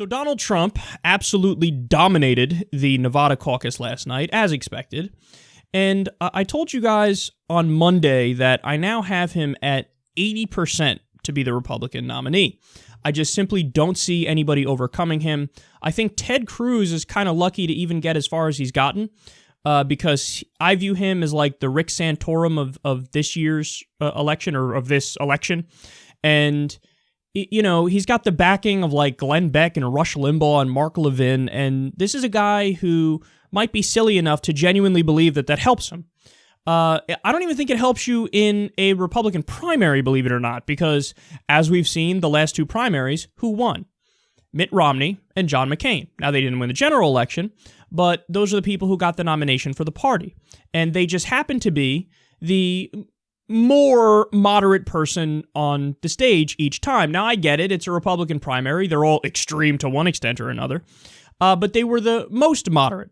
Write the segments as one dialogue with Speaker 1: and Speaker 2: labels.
Speaker 1: So Donald Trump absolutely dominated the Nevada caucus last night, as expected. And I told you guys on Monday that I now have him at 80% to be the Republican nominee. I just simply don't see anybody overcoming him. I think Ted Cruz is kind of lucky to even get as far as he's gotten, because I view him as like the Rick Santorum of this year's election, or of this election. And you know, he's got the backing of like Glenn Beck and Rush Limbaugh and Mark Levin, and this is a guy who might be silly enough to genuinely believe that that helps him. I don't even think it helps you in a Republican primary, believe it or not, because as we've seen the last two primaries, who won? Mitt Romney and John McCain. Now, they didn't win the general election, but those are the people who got the nomination for the party, and they just happen to be the more moderate person on the stage each time. Now, I get it. It's a Republican primary. They're all extreme to one extent or another. But they were the most moderate.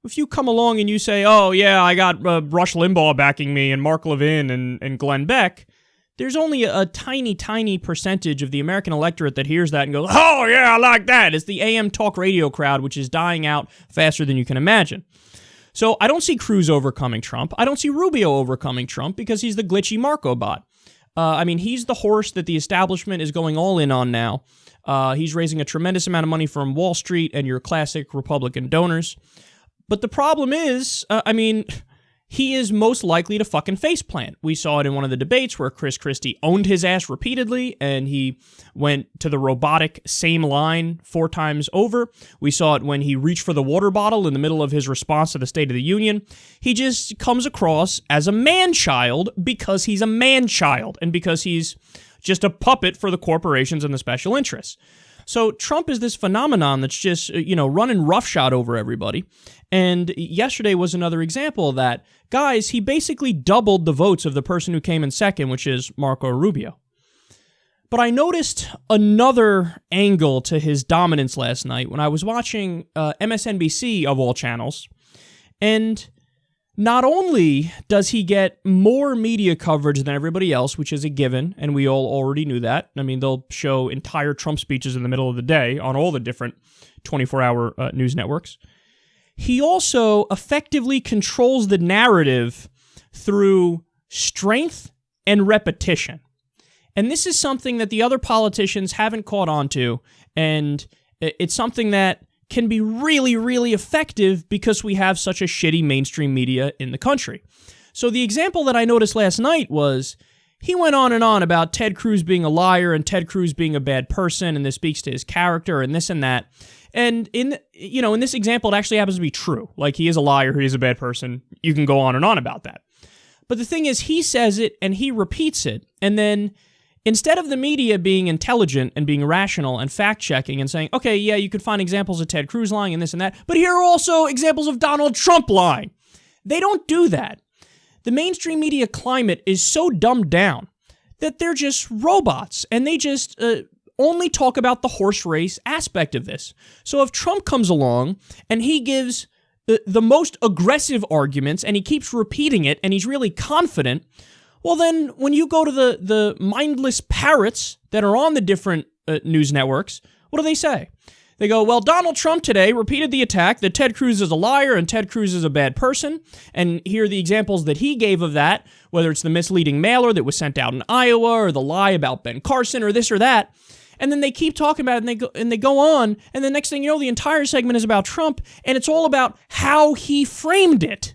Speaker 1: If you come along and you say, oh, yeah, I got Rush Limbaugh backing me and Mark Levin and Glenn Beck, there's only a tiny, tiny percentage of the American electorate that hears that and goes, oh, yeah, I like that. It's the AM talk radio crowd, which is dying out faster than you can imagine. So I don't see Cruz overcoming Trump. I don't see Rubio overcoming Trump because he's the glitchy Marco bot. I mean, he's the horse that the establishment is going all in on now. He's raising a tremendous amount of money from Wall Street and your classic Republican donors. But the problem is, he is most likely to fucking faceplant. We saw it in one of the debates where Chris Christie owned his ass repeatedly, and he went to the robotic same line 4 times over. We saw it when he reached for the water bottle in the middle of his response to the State of the Union. He just comes across as a man-child because he's a man-child, and because he's just a puppet for the corporations and the special interests. So Trump is this phenomenon that's just, running roughshod over everybody. And yesterday was another example of that. Guys, he basically doubled the votes of the person who came in second, which is Marco Rubio. But I noticed another angle to his dominance last night when I was watching MSNBC, of all channels. And not only does he get more media coverage than everybody else, which is a given, and we all already knew that. I mean, they'll show entire Trump speeches in the middle of the day on all the different 24-hour news networks. He also effectively controls the narrative through strength and repetition. And this is something that the other politicians haven't caught on to, and it's something that can be really, really effective because we have such a shitty mainstream media in the country. So the example that I noticed last night was he went on and on about Ted Cruz being a liar and Ted Cruz being a bad person, and this speaks to his character and this and that. And in this example, it actually happens to be true. Like, he is a liar, he is a bad person. You can go on and on about that. But the thing is, he says it and he repeats it, and then instead of the media being intelligent and being rational and fact-checking and saying, okay, yeah, you could find examples of Ted Cruz lying and this and that, but here are also examples of Donald Trump lying. They don't do that. The mainstream media climate is so dumbed down that they're just robots, and they just only talk about the horse race aspect of this. So if Trump comes along and he gives the most aggressive arguments and he keeps repeating it and he's really confident, well, then when you go to the mindless parrots that are on the different news networks, what do they say? They go, well, Donald Trump today repeated the attack that Ted Cruz is a liar and Ted Cruz is a bad person. And here are the examples that he gave of that, whether it's the misleading mailer that was sent out in Iowa or the lie about Ben Carson or this or that. And then they keep talking about it and they go on. And the next thing you know, the entire segment is about Trump, and it's all about how he framed it.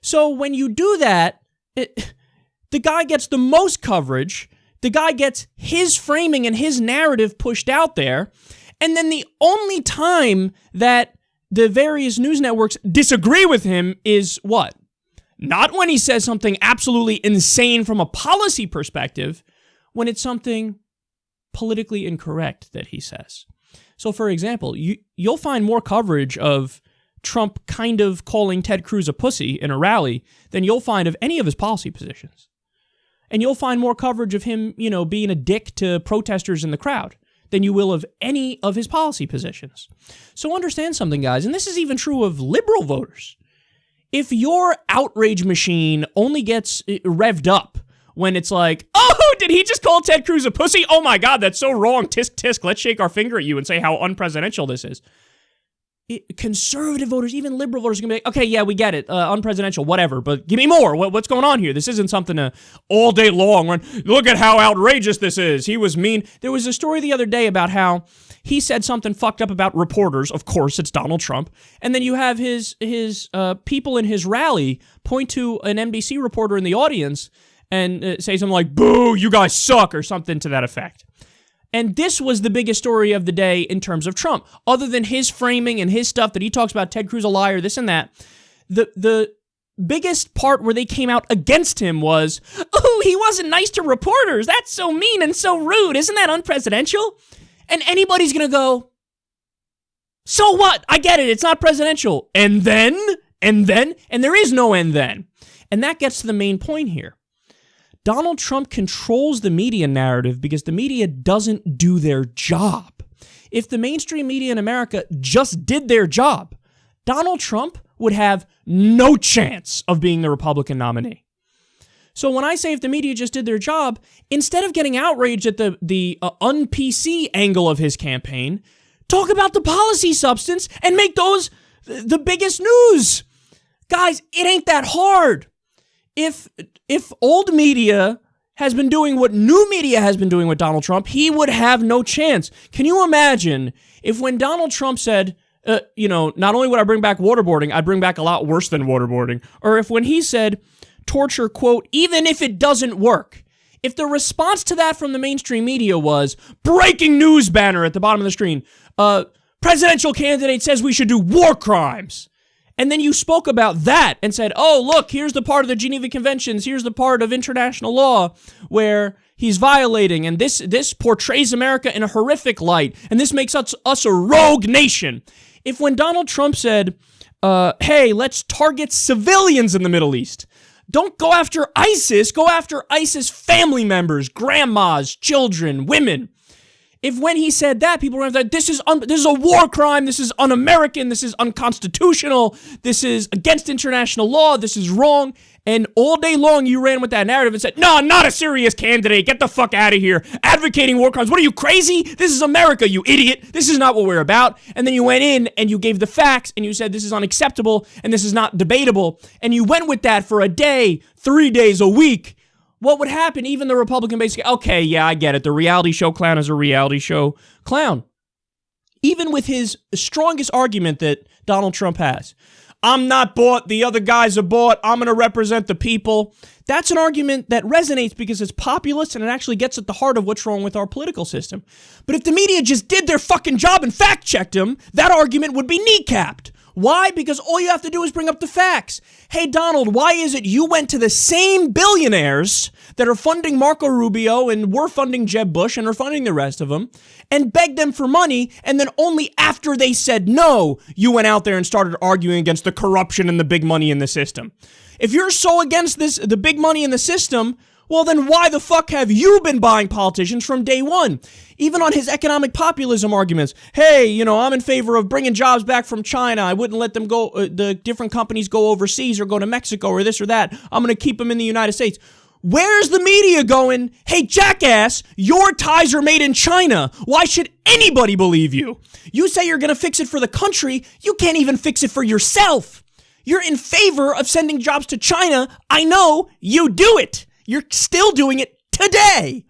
Speaker 1: So when you do that, the guy gets the most coverage, the guy gets his framing and his narrative pushed out there, and then the only time that the various news networks disagree with him is what? Not when he says something absolutely insane from a policy perspective, when it's something politically incorrect that he says. So, for example, you'll find more coverage of Trump kind of calling Ted Cruz a pussy in a rally than you'll find of any of his policy positions. And you'll find more coverage of him, being a dick to protesters in the crowd than you will of any of his policy positions. So understand something, guys, and this is even true of liberal voters. If your outrage machine only gets revved up when it's like, oh, did he just call Ted Cruz a pussy? Oh my God, that's so wrong. Tisk, tisk, let's shake our finger at you and say how unpresidential this is. Conservative voters, even liberal voters are going to be like, okay, yeah, we get it, unpresidential, whatever, but give me more. What's going on here? This isn't something to all day long run. Look at how outrageous this is. He was mean. There was a story the other day about how he said something fucked up about reporters. Of course, it's Donald Trump. And then you have his people in his rally point to an NBC reporter in the audience and say something like, boo, you guys suck, or something to that effect. And this was the biggest story of the day in terms of Trump. Other than his framing and his stuff that he talks about, Ted Cruz a liar, this and that, the biggest part where they came out against him was, oh, he wasn't nice to reporters. That's so mean and so rude. Isn't that unpresidential? And anybody's going to go, so what? I get it. It's not presidential. And then, and there is no and then. And that gets to the main point here. Donald Trump controls the media narrative because the media doesn't do their job. If the mainstream media in America just did their job, Donald Trump would have no chance of being the Republican nominee. So when I say if the media just did their job, instead of getting outraged at the un-PC angle of his campaign, talk about the policy substance and make those the biggest news. Guys, it ain't that hard. If old media has been doing what new media has been doing with Donald Trump, he would have no chance. Can you imagine if when Donald Trump said, not only would I bring back waterboarding, I'd bring back a lot worse than waterboarding, or if when he said torture, quote, even if it doesn't work, if the response to that from the mainstream media was breaking news banner at the bottom of the screen, presidential candidate says we should do war crimes. And then you spoke about that and said, oh, look, here's the part of the Geneva Conventions, here's the part of international law where he's violating, and this portrays America in a horrific light, and this makes us a rogue nation. If when Donald Trump said, hey, let's target civilians in the Middle East, don't go after ISIS, go after ISIS family members, grandmas, children, women. If when he said that, people were like, this is a war crime, this is un-American, this is unconstitutional, this is against international law, this is wrong, and all day long you ran with that narrative and said, no, not a serious candidate, get the fuck out of here, advocating war crimes, what are you, crazy? This is America, you idiot, this is not what we're about. And then you went in and you gave the facts and you said this is unacceptable and this is not debatable, and you went with that for a day, 3 days, a week. What would happen? Even the Republican base, okay, yeah, I get it. The reality show clown is a reality show clown. Even with his strongest argument that Donald Trump has, I'm not bought, the other guys are bought, I'm going to represent the people. That's an argument that resonates because it's populist and it actually gets at the heart of what's wrong with our political system. But if the media just did their fucking job and fact-checked him, that argument would be kneecapped. Why? Because all you have to do is bring up the facts. Hey, Donald, why is it you went to the same billionaires that are funding Marco Rubio and were funding Jeb Bush and are funding the rest of them and begged them for money, and then only after they said no, you went out there and started arguing against the corruption and the big money in the system? If you're so against this, the big money in the system, well, then why the fuck have you been buying politicians from day one? Even on his economic populism arguments. Hey, I'm in favor of bringing jobs back from China. I wouldn't let them go, the different companies go overseas or go to Mexico or this or that. I'm going to keep them in the United States. Where's the media going, hey, jackass, your ties are made in China. Why should anybody believe you? You say you're going to fix it for the country. You can't even fix it for yourself. You're in favor of sending jobs to China. I know, you do it. You're still doing it today.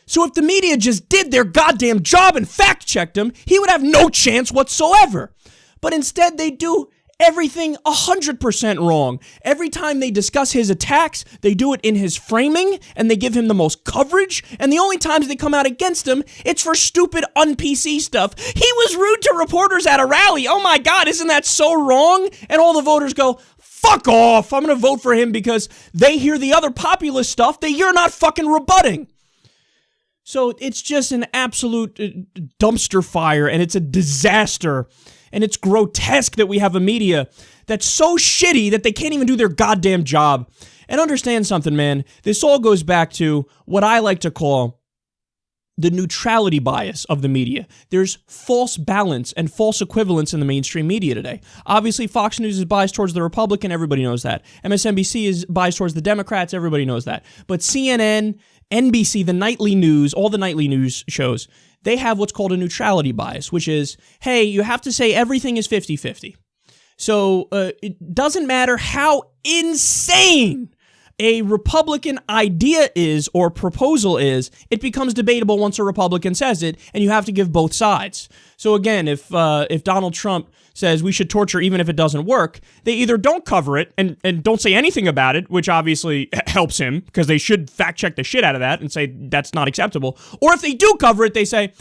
Speaker 1: So if the media just did their goddamn job and fact-checked him, he would have no chance whatsoever. But instead, they do everything 100% wrong. Every time they discuss his attacks, they do it in his framing, and they give him the most coverage, and the only times they come out against him, it's for stupid un-PC stuff. He was rude to reporters at a rally. Oh my God, isn't that so wrong? And all the voters go, fuck off, I'm going to vote for him because they hear the other populist stuff that you're not fucking rebutting. So it's just an absolute dumpster fire, and it's a disaster, and it's grotesque that we have a media that's so shitty that they can't even do their goddamn job. And understand something, man, this all goes back to what I like to call the neutrality bias of the media. There's false balance and false equivalence in the mainstream media today. Obviously, Fox News is biased towards the Republican. Everybody knows that. MSNBC is biased towards the Democrats. Everybody knows that. But CNN, NBC, the nightly news, all the nightly news shows, they have what's called a neutrality bias, which is, hey, you have to say everything is 50-50. So it doesn't matter how insane a Republican idea is or proposal is, it becomes debatable once a Republican says it, and you have to give both sides. So again, if Donald Trump says we should torture even if it doesn't work, they either don't cover it and don't say anything about it, which obviously helps him, because they should fact check the shit out of that and say that's not acceptable. Or if they do cover it, they say,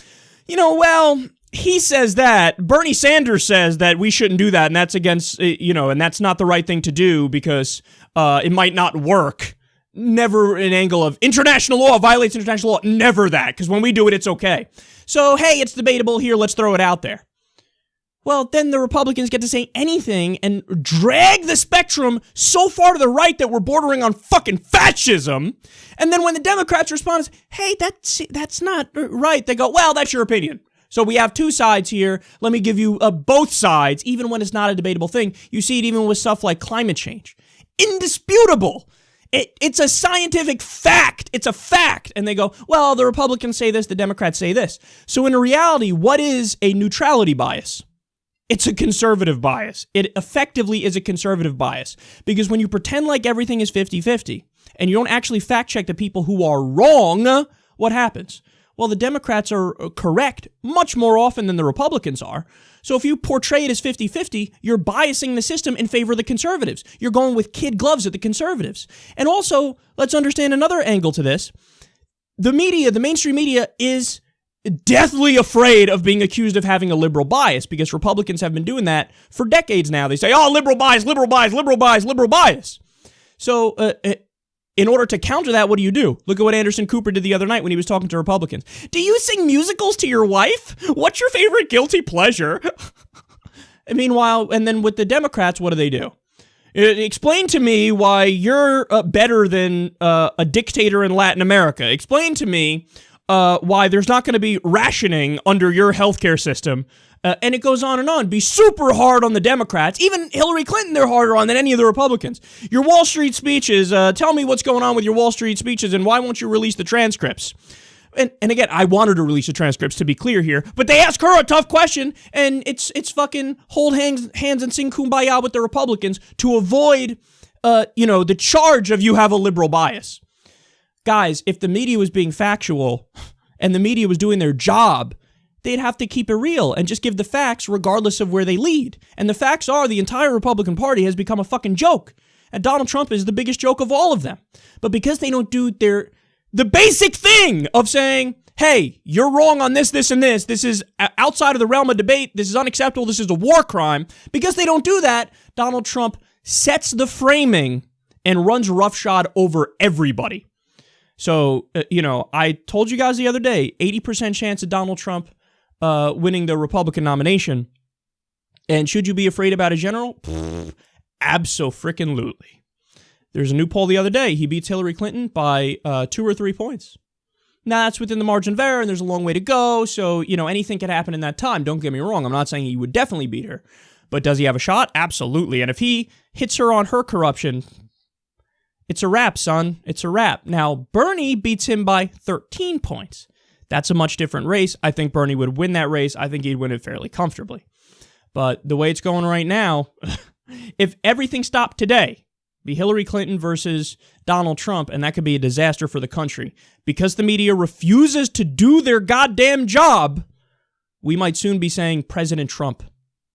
Speaker 1: well, he says that, Bernie Sanders says that we shouldn't do that, and that's against, and that's not the right thing to do because it might not work. Never an angle of international law violates international law. Never that, because when we do it, it's okay. So, hey, it's debatable here, let's throw it out there. Well, then the Republicans get to say anything and drag the spectrum so far to the right that we're bordering on fucking fascism. And then when the Democrats respond, hey, that's not right, they go, well, that's your opinion. So we have two sides here. Let me give you both sides, even when it's not a debatable thing. You see it even with stuff like climate change. Indisputable. It's a scientific fact. It's a fact. And they go, well, the Republicans say this, the Democrats say this. So in reality, what is a neutrality bias? It's a conservative bias. It effectively is a conservative bias. Because when you pretend like everything is 50-50, and you don't actually fact check the people who are wrong, what happens? Well, the Democrats are correct much more often than the Republicans are. So if you portray it as 50-50, you're biasing the system in favor of the conservatives. You're going with kid gloves at the conservatives. And also, let's understand another angle to this. The media, the mainstream media, is deathly afraid of being accused of having a liberal bias, because Republicans have been doing that for decades now. They say, oh, liberal bias, liberal bias, liberal bias, liberal bias. So in order to counter that, what do? Look at what Anderson Cooper did the other night when he was talking to Republicans. Do you sing musicals to your wife? What's your favorite guilty pleasure? And meanwhile, and then with the Democrats, what do? Explain to me why you're better than a dictator in Latin America. Explain to me why there's not going to be rationing under your healthcare system. And it goes on. Be super hard on the Democrats. Even Hillary Clinton, they're harder on than any of the Republicans. Your Wall Street speeches, tell me what's going on with your Wall Street speeches and why won't you release the transcripts? And again, I want her to release the transcripts, to be clear here, but they ask her a tough question, and it's fucking hold hands and sing kumbaya with the Republicans to avoid, the charge of you have a liberal bias. Guys, if the media was being factual and the media was doing their job, they'd have to keep it real and just give the facts regardless of where they lead. And the facts are the entire Republican Party has become a fucking joke. And Donald Trump is the biggest joke of all of them. But because they don't do the basic thing of saying, hey, you're wrong on this, this, and this. This is outside of the realm of debate. This is unacceptable. This is a war crime. Because they don't do that, Donald Trump sets the framing and runs roughshod over everybody. So, I told you guys the other day, 80% chance of Donald Trump winning the Republican nomination. And should you be afraid about a general? Abso-frickin-lutely. There's a new poll the other day. He beats Hillary Clinton by 2 or 3 points. Now, that's within the margin of error, and there's a long way to go. So, anything could happen in that time. Don't get me wrong. I'm not saying he would definitely beat her. But does he have a shot? Absolutely. And if he hits her on her corruption, it's a wrap, son. It's a wrap. Now, Bernie beats him by 13 points. That's a much different race. I think Bernie would win that race. I think he'd win it fairly comfortably. But the way it's going right now, if everything stopped today, be Hillary Clinton versus Donald Trump, and that could be a disaster for the country. Because the media refuses to do their goddamn job, we might soon be saying President Trump